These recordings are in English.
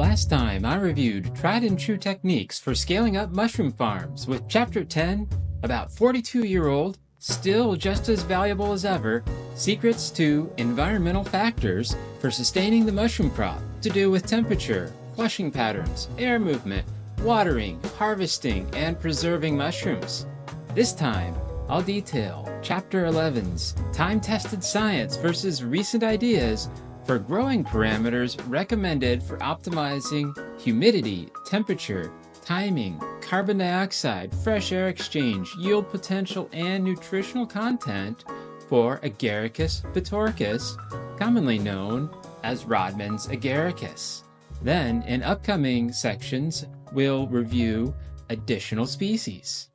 Last time I reviewed tried and true techniques for scaling up mushroom farms with Chapter 10, about 42-year-old, still just as valuable as ever, secrets to environmental factors for sustaining the mushroom crop to do with temperature, flushing patterns, air movement, watering, harvesting, and preserving mushrooms. This time, I'll detail Chapter 11's time-tested science versus recent ideas for growing parameters recommended for optimizing humidity, temperature, timing, carbon dioxide, fresh air exchange, yield potential, and nutritional content for Agaricus bitorquis, commonly known as Rodman's Agaricus. Then, in upcoming sections, we'll review additional species.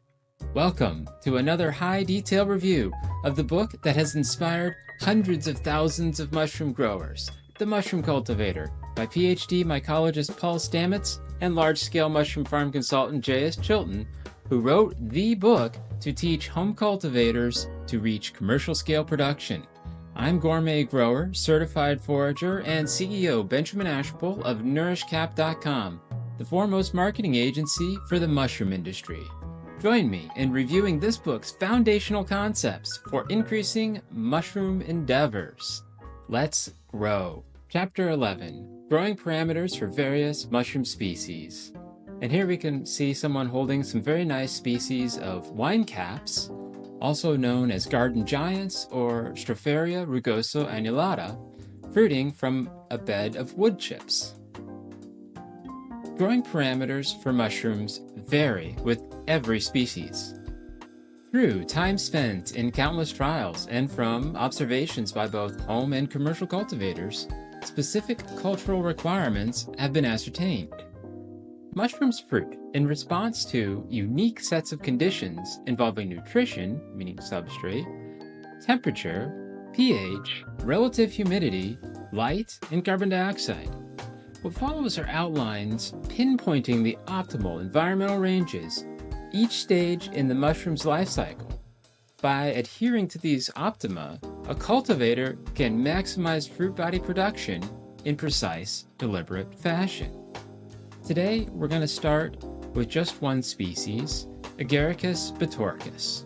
Welcome to another high-detail review of the book that has inspired hundreds of thousands of mushroom growers, The Mushroom Cultivator, by PhD mycologist Paul Stamets and large-scale mushroom farm consultant J.S. Chilton, who wrote the book to teach home cultivators to reach commercial-scale production. I'm gourmet grower, certified forager, and CEO Benjamin Ashpole of NourishCap.com, the foremost marketing agency for the mushroom industry. Join me in reviewing this book's foundational concepts for increasing mushroom endeavors. Let's grow. Chapter 11, Growing Parameters for Various Mushroom Species. And here we can see someone holding some very nice species of wine caps, also known as garden giants or Stropharia rugoso annulata, fruiting from a bed of wood chips. Growing parameters for mushrooms vary with every species. Through time spent in countless trials and from observations by both home and commercial cultivators, specific cultural requirements have been ascertained. Mushrooms fruit in response to unique sets of conditions involving nutrition, meaning substrate, temperature, pH, relative humidity, light, and carbon dioxide. What follows are outlines pinpointing the optimal environmental ranges each stage in the mushroom's life cycle. By adhering to these optima, a cultivator can maximize fruit body production in precise, deliberate fashion. Today, we're going to start with just one species, Agaricus bitorquis,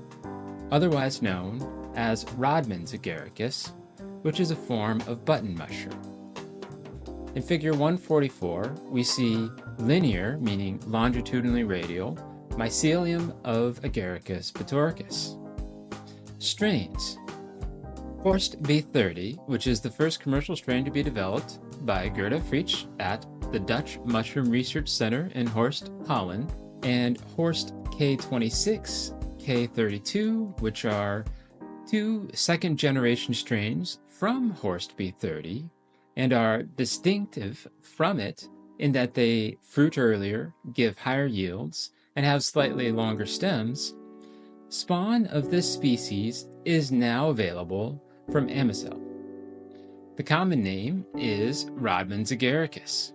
otherwise known as Rodman's Agaricus, which is a form of button mushroom. In figure 144, we see linear, meaning longitudinally radial, mycelium of Agaricus bitorquis. Strains. Horst B30, which is the first commercial strain to be developed by Gerda Frisch at the Dutch Mushroom Research Center in Horst, Holland, and Horst K26, K32, which are two second-generation strains from Horst B30, and are distinctive from it in that they fruit earlier, give higher yields, and have slightly longer stems. Spawn of this species is now available from Amazon. The common name is Rodman's Agaricus.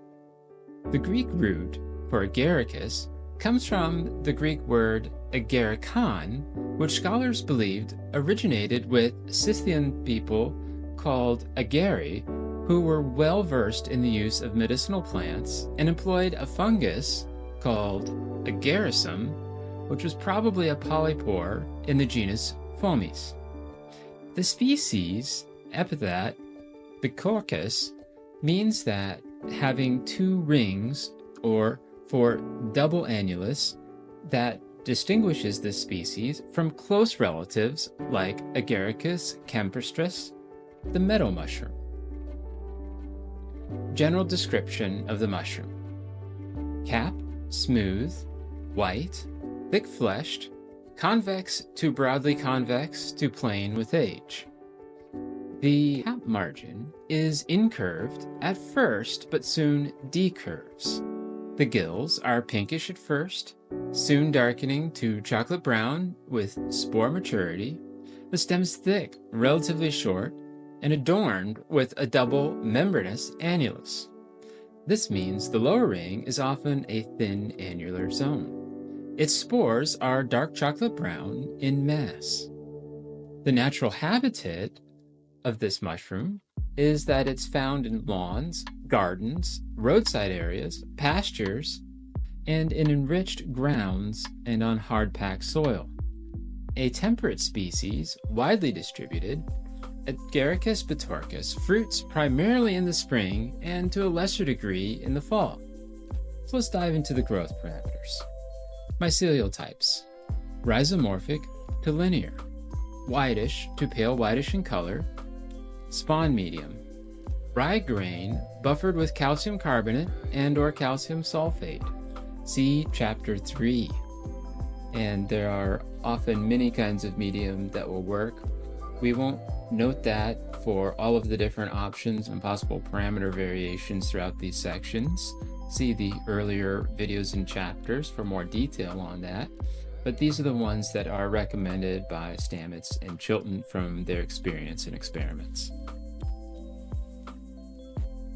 The Greek root for Agaricus comes from the Greek word agarikon, which scholars believed originated with Scythian people called Agari, who were well versed in the use of medicinal plants and employed a fungus called Agaricum, which was probably a polypore in the genus Fomes. The species epithet bitorquis means that having two rings, or for double annulus, that distinguishes this species from close relatives like Agaricus campestris, the meadow mushroom. General description of the mushroom. Cap, smooth, white, thick-fleshed, convex to broadly convex to plain with age. The cap margin is incurved at first, but soon decurves. The gills are pinkish at first, soon darkening to chocolate brown with spore maturity. The stem is thick, relatively short, and adorned with a double membranous annulus. This means the lower ring is often a thin annular zone. Its spores are dark chocolate brown in mass. The natural habitat of this mushroom is that it's found in lawns, gardens, roadside areas, pastures, and in enriched grounds and on hard-packed soil. A temperate species, widely distributed, Agaricus bitorquis fruits primarily in the spring and to a lesser degree in the fall. So let's dive into the growth parameters. Mycelial types: rhizomorphic to linear, whitish to pale whitish in color, spawn medium, rye grain buffered with calcium carbonate and or calcium sulfate. See Chapter 3. And there are often many kinds of medium that will work. We won't note that for all of the different options and possible parameter variations throughout these sections. See the earlier videos and chapters for more detail on that. But these are the ones that are recommended by Stamets and Chilton from their experience and experiments.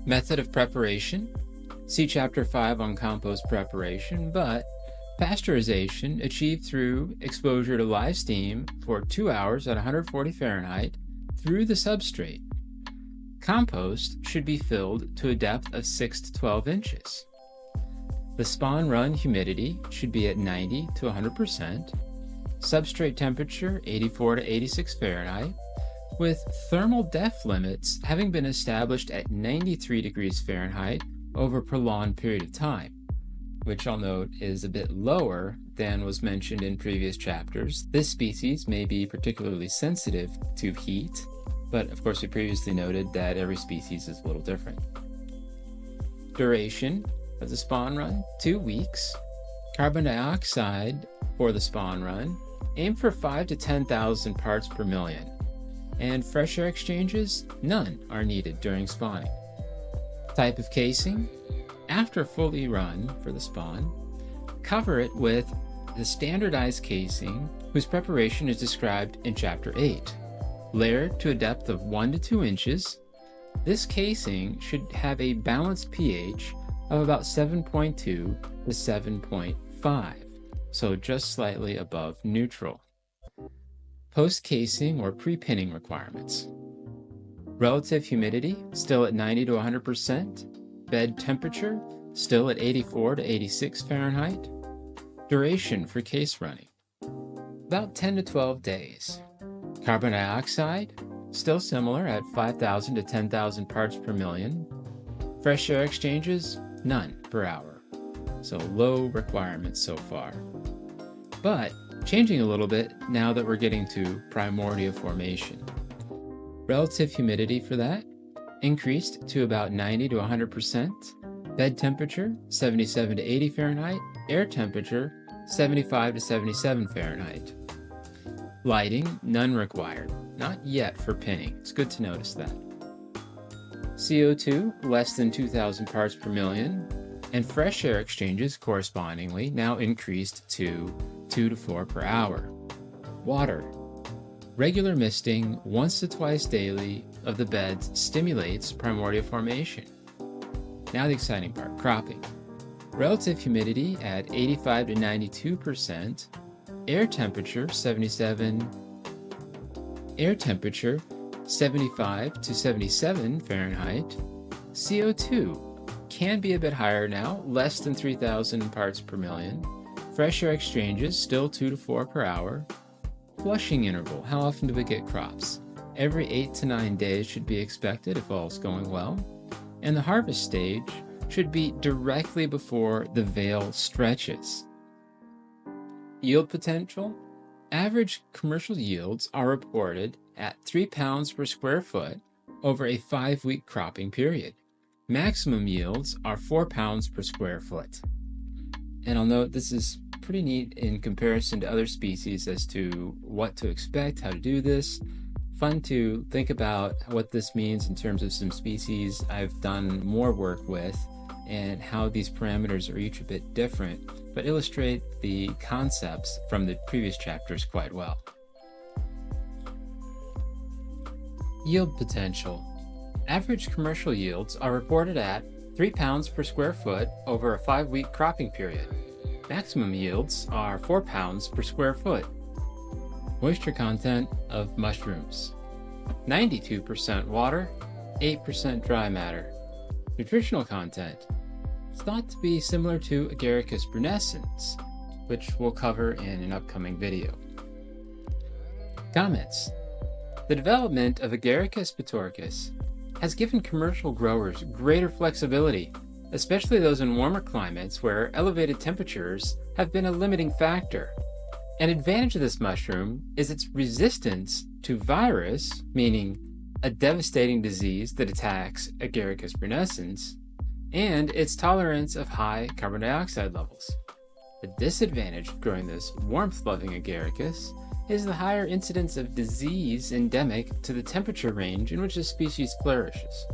Method of preparation. See Chapter 5 on compost preparation, but pasteurization achieved through exposure to live steam for 2 hours at 140 Fahrenheit through the substrate. Compost should be filled to a depth of 6 to 12 inches. The spawn run humidity should be at 90 to 100%, substrate temperature 84 to 86 Fahrenheit, with thermal depth limits having been established at 93 degrees Fahrenheit over a prolonged period of time, which I'll note is a bit lower than was mentioned in previous chapters. This species may be particularly sensitive to heat, but of course we previously noted that every species is a little different. Duration of the spawn run, 2 weeks. Carbon dioxide for the spawn run, aim for 5 to 10,000 parts per million. And fresh air exchanges, none are needed during spawning. Type of casing: after fully run for the spawn, cover it with the standardized casing whose preparation is described in Chapter 8. Layered to a depth of 1 to 2 inches, this casing should have a balanced pH of about 7.2 to 7.5, so just slightly above neutral. Post-casing or pre-pinning requirements. Relative humidity, still at 90 to 100%. Bed temperature, still at 84 to 86 Fahrenheit. Duration for case running, about 10 to 12 days. Carbon dioxide, still similar at 5,000 to 10,000 parts per million. Fresh air exchanges, none per hour. So low requirements so far. But changing a little bit now that we're getting to primordial formation. Relative humidity for that increased to about 90 to 100%. Bed temperature, 77 to 80 Fahrenheit. Air temperature, 75 to 77 Fahrenheit. Lighting, none required. Not yet for pinning. It's good to notice that. CO2, less than 2,000 parts per million. And fresh air exchanges correspondingly now increased to 2 to 4 per hour. Water. Regular misting once to twice daily of the beds stimulates primordial formation. Now the exciting part, cropping. Relative humidity at 85 to 92%. Air temperature 75 to 77 Fahrenheit. CO2 can be a bit higher now, less than 3,000 parts per million. Fresh air exchanges still 2 to 4 per hour. Flushing interval, how often do we get crops? Every 8 to 9 days should be expected if all's going well. And the harvest stage should be directly before the veil stretches. Yield potential. Average commercial yields are reported at 3 pounds per square foot over a 5-week cropping period. Maximum yields are 4 pounds per square foot. And I'll note this is pretty neat in comparison to other species as to what to expect, how to do this. Fun to think about what this means in terms of some species I've done more work with and how these parameters are each a bit different, but illustrate the concepts from the previous chapters quite well. Yield potential. Average commercial yields are reported at 3 pounds per square foot over a 5-week cropping period. Maximum yields are 4 pounds per square foot. Moisture content of mushrooms: 92% water, 8% dry matter. Nutritional content is thought to be similar to Agaricus brunescens, which we'll cover in an upcoming video. Comments. The development of Agaricus bitorquis has given commercial growers greater flexibility, especially those in warmer climates where elevated temperatures have been a limiting factor. An advantage of this mushroom is its resistance to virus, meaning a devastating disease that attacks Agaricus brunescens, and its tolerance of high carbon dioxide levels. The disadvantage of growing this warmth-loving Agaricus is the higher incidence of disease endemic to the temperature range in which the species flourishes.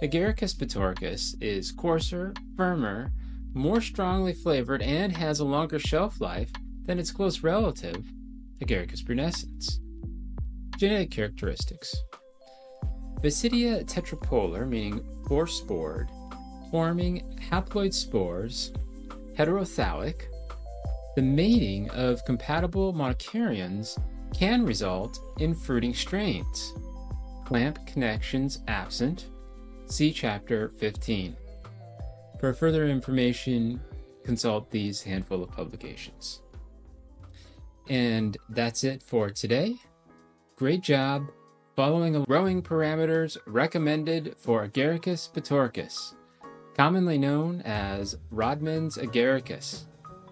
Agaricus bitorquis is coarser, firmer, more strongly flavored, and has a longer shelf life than its close relative, Agaricus brunescens. Genetic characteristics. Basidia tetrapolar, meaning four-spored, forming haploid spores, heterothallic. The mating of compatible monokaryons can result in fruiting strains. Clamp connections absent. See Chapter 15. For further information, consult these handful of publications. And that's it for today. Great job following the growing parameters recommended for Agaricus bitorquis, commonly known as Rodman's Agaricus.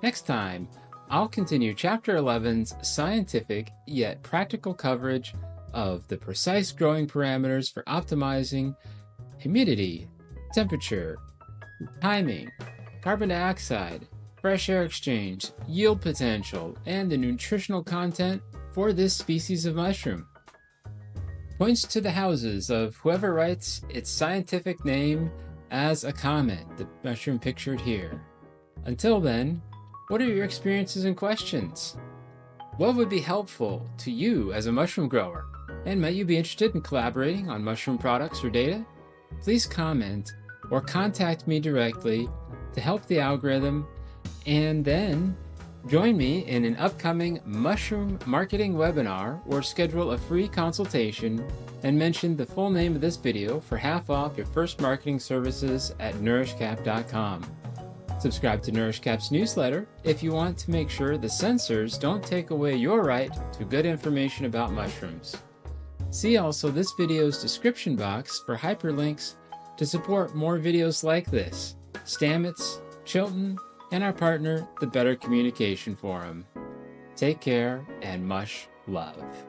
Next time, I'll continue Chapter 11's scientific yet practical coverage of the precise growing parameters for optimizing humidity, temperature, timing, carbon dioxide, fresh air exchange, yield potential, and the nutritional content for this species of mushroom. Points to the houses of whoever writes its scientific name as a comment, the mushroom pictured here. Until then, what are your experiences and questions? What would be helpful to you as a mushroom grower? And might you be interested in collaborating on mushroom products or data? Please comment or contact me directly to help the algorithm, and then join me in an upcoming mushroom marketing webinar or schedule a free consultation and mention the full name of this video for half off your first marketing services at NourishCap.com. Subscribe to NourishCap's newsletter if you want to make sure the censors don't take away your right to good information about mushrooms. See also this video's description box for hyperlinks to support more videos like this, Stamets, Chilton, and our partner, the Better Communication Forum. Take care and much love.